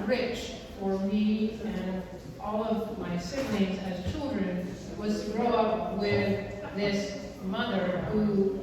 rich for me and all of my siblings as children was to grow up with this mother who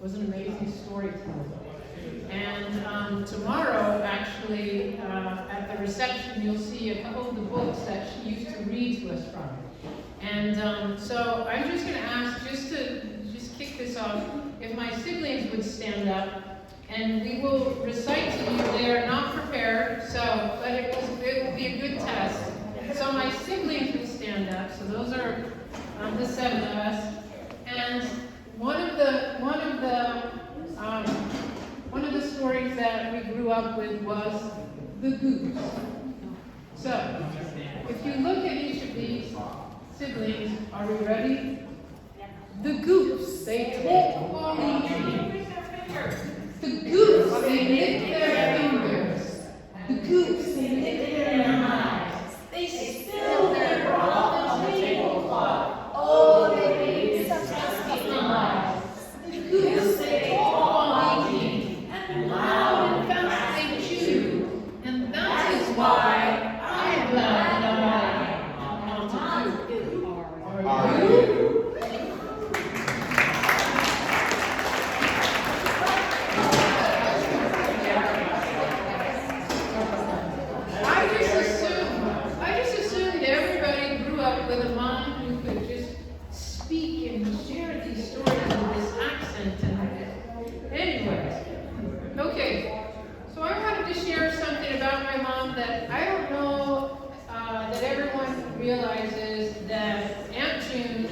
was an amazing storyteller. And tomorrow, actually, at the reception, you'll see a couple of the books that she used to read to us from. And so I'm just going to ask, just to kick this off, if my siblings would stand up, and we will recite to you. They are not prepared, but it will be a good test. So my siblings would stand up. So those are the 7 of us, and one of the stories that we grew up with was the goose. So, if you look at each of these siblings, are we ready? The goose, they take all eating. The goose, they lick their fingers. The goose, they lick their eyes. They spill their broth on the tablecloth. Oh, they make such disgusting lies. The goose, they take all eating. And loud and fast they chew. And that is why I'm glad that I am not to do. Are you? I just assumed everybody grew up with a mom who could just speak and share these stories with this accent. Anyways, okay, so I wanted to share something about my mom that I don't know that everyone realizes, that Aunt June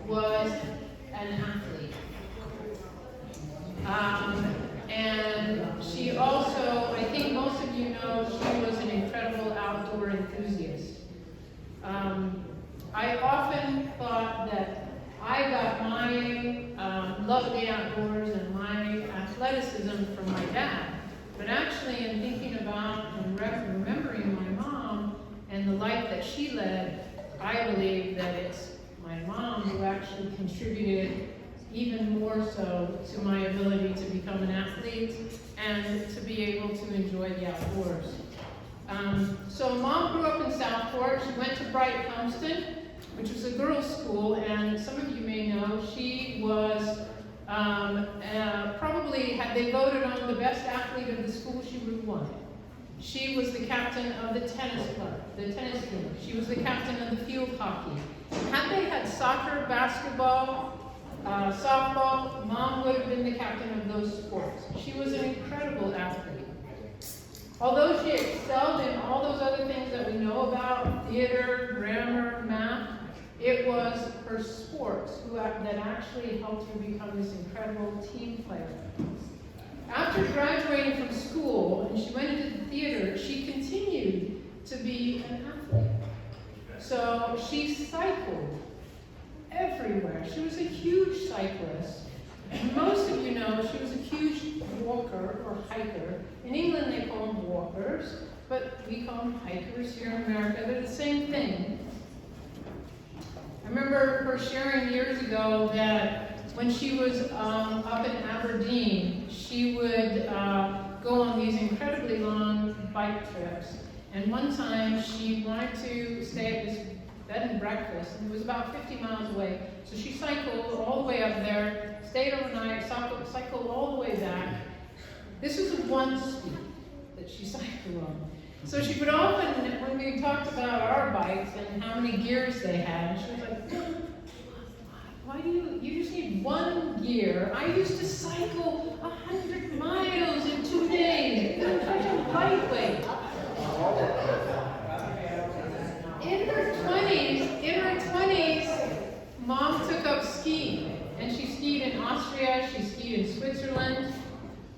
was an athlete. And she also, I think most of you know, she was an incredible outdoor enthusiast. I often thought that I got my love of the outdoors and my athleticism from my dad. But actually, in thinking about and remembering my mom and the life that she led, I believe that it's my mom who actually contributed even more so to my ability to become an athlete and to be able to enjoy the outdoors. So Mom grew up in Southport. She went to Bright Homestead, which was a girls' school, and some of you may know she was probably, had they voted on the best athlete of the school, she would have won. She was the captain of the tennis club, the tennis team. She was the captain of the field hockey. Had they had soccer, basketball, softball, Mom would have been the captain of those sports. She was an incredible athlete. Although she excelled in all those other things that we know about, theater, grammar, math, it was her sports that actually helped her become this incredible team player. After graduating from school and she went into the theater, she continued to be an athlete. So she cycled everywhere. She was a huge cyclist. And most of you know she was a huge walker or hiker. In England they call them walkers, but we call them hikers here in America. They're the same thing. I remember her sharing years ago that when she was up in Aberdeen, she would go on these incredibly long bike trips. And one time she wanted to stay at this bed and breakfast, and it was about 50 miles away. So she cycled all the way up there, stayed overnight, cycled all the way back. This was a one-speed that she cycled on. So she would often, when we talked about our bikes and how many gears they had, she was like, why do you just need one gear? I used to cycle 100 miles in 2 days. I'm such a lightweight. In her 20s, Mom took up skiing, and she skied in Austria, she skied in Switzerland.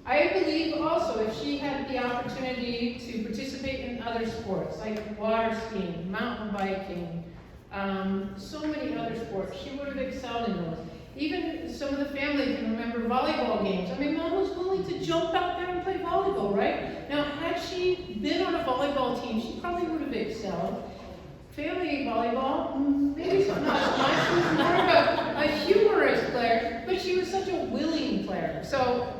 I believe also if she had the opportunity to participate in other sports, like water skiing, mountain biking, so many other sports, she would have excelled in those. Even some of the family can remember volleyball games. I mean, Mom was willing to jump out there and play volleyball, right? Now, had she been on a volleyball team, she probably would have excelled. Family volleyball, maybe not much. She was more of a humorous player, but she was such a willing player. So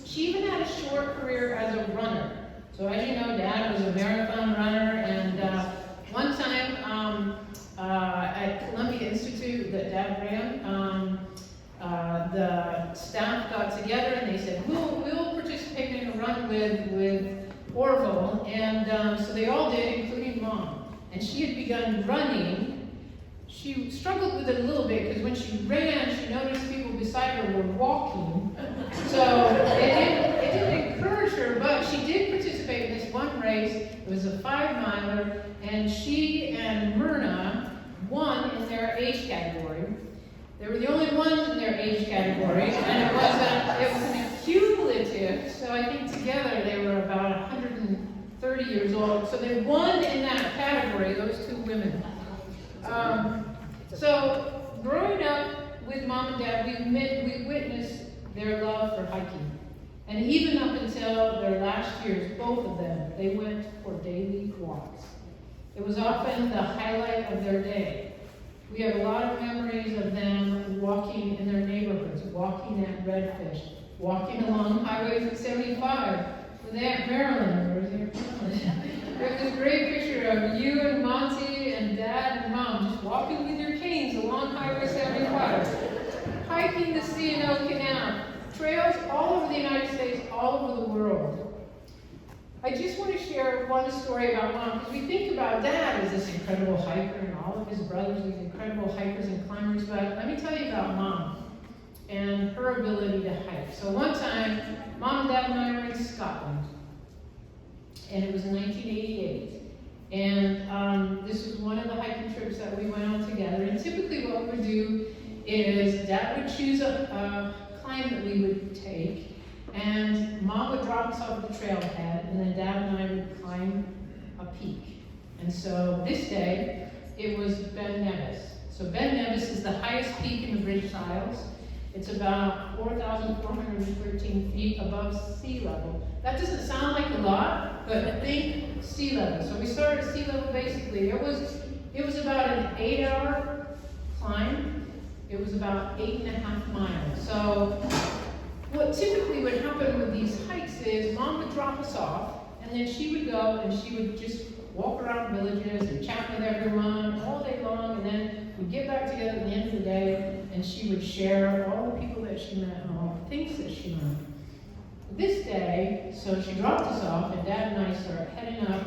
she even had a short career as a runner. So as you know, Dad was a marathon runner, and one time at Columbia Institute that Dad ran, the staff got together and they said, we'll participate in a run with Orville, and so they all did, including Mom. And she had begun running. She struggled with it a little bit because when she ran, she noticed people beside her were walking. So it didn't encourage her, but she did participate in this one race. It was a 5-miler, and she and Myrna won in their age category. They were the only ones in their age category, and it was an accumulative, so I think together they were about 130 years old. So they won in that category, those two women. So growing up with Mom and Dad, we witnessed their love for hiking. And even up until their last years, both of them, they went for daily walks. It was often the highlight of their day. We have a lot of memories of them walking in their neighborhoods, walking at Redfish, walking along Highway 75 with Aunt Marilyn. There's this great picture of you and Monty and Dad and Mom just walking with your canes along Highway 75, hiking the C&O Canal, trails all over the United States, all over the world. I just want to share one story about Mom, because we think about Dad as this incredible hiker and all of his brothers, these incredible hikers and climbers, but let me tell you about Mom and her ability to hike. So one time, Mom, Dad, and I were in Scotland, and it was in 1988. And this was one of the hiking trips that we went on together. And typically what we would do is Dad would choose a climb that we would take, and Mom would drop us off at the trailhead, and then Dad and I would climb a peak. And so this day, it was Ben Nevis. So Ben Nevis is the highest peak in the British Isles. It's about 4,413 feet above sea level. That doesn't sound like a lot, but think sea level. So we started at sea level basically. It was about an 8-hour climb. It was about 8.5 miles. So what typically would happen with these hikes is Mom would drop us off, and then she would go and she would just walk around villages and chat with everyone all day long, and then we'd get back together at the end of the day, and she would share all the people that she met and all the things that she learned. This day, so she dropped us off, and Dad and I started heading up.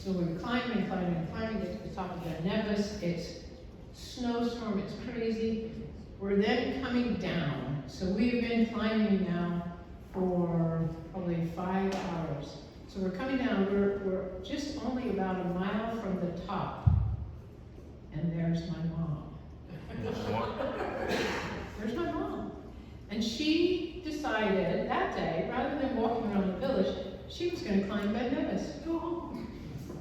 So we were climbing, get to the top of Ben Nevis. It's snowstorm, it's crazy. We're then coming down. So we've been climbing now for probably 5 hours. So we're coming down, we're just only about a mile from the top. And there's my mom. There's my mom. And she decided that day, rather than walking around the village, she was going to climb Ben Nevis, go home.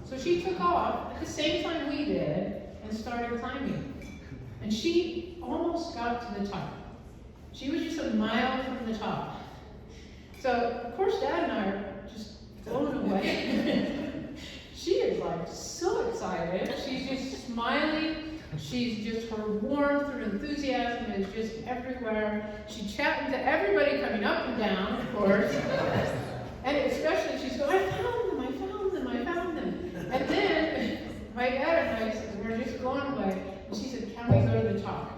So she took off at the same time we did and started climbing. And she almost got to the top. She was just a mile from the top. So, of course, Dad and I are just blown away. She is like so excited. She's just smiling. She's just, her warmth, her enthusiasm is just everywhere. She's chatting to everybody coming up and down, of course. And especially she's going, I found them. And then my dad and I, we're just blown away. And she said, can we go to the top?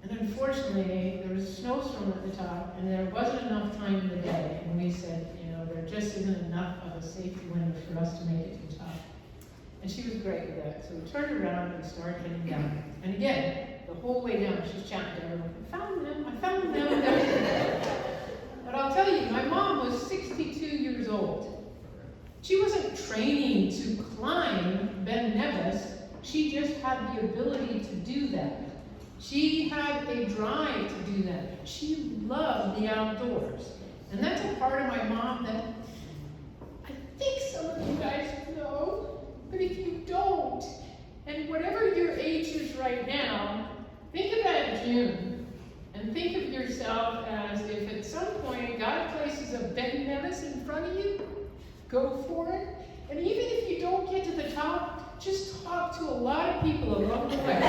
And unfortunately, there was a snowstorm at the top, and there wasn't enough time in the day. And we said, there just isn't enough of a safety window for us to make it to the top. And she was great with that. So we turned around and started heading down. And again, the whole way down, she's chatting to everyone, I found them. But I'll tell you, my mom was 62 years old. She wasn't training to climb Ben Nevis. She just had the ability to do that. She had a drive to do that. She loved the outdoors. And that's a part of my mom that I think some of you guys know, but if you don't, and whatever your age is right now, think of that June, and think of yourself as if at some point God places a Ben Nevis in front of you, go for it. And even if you don't get to the top, just talk to a lot of people along the way.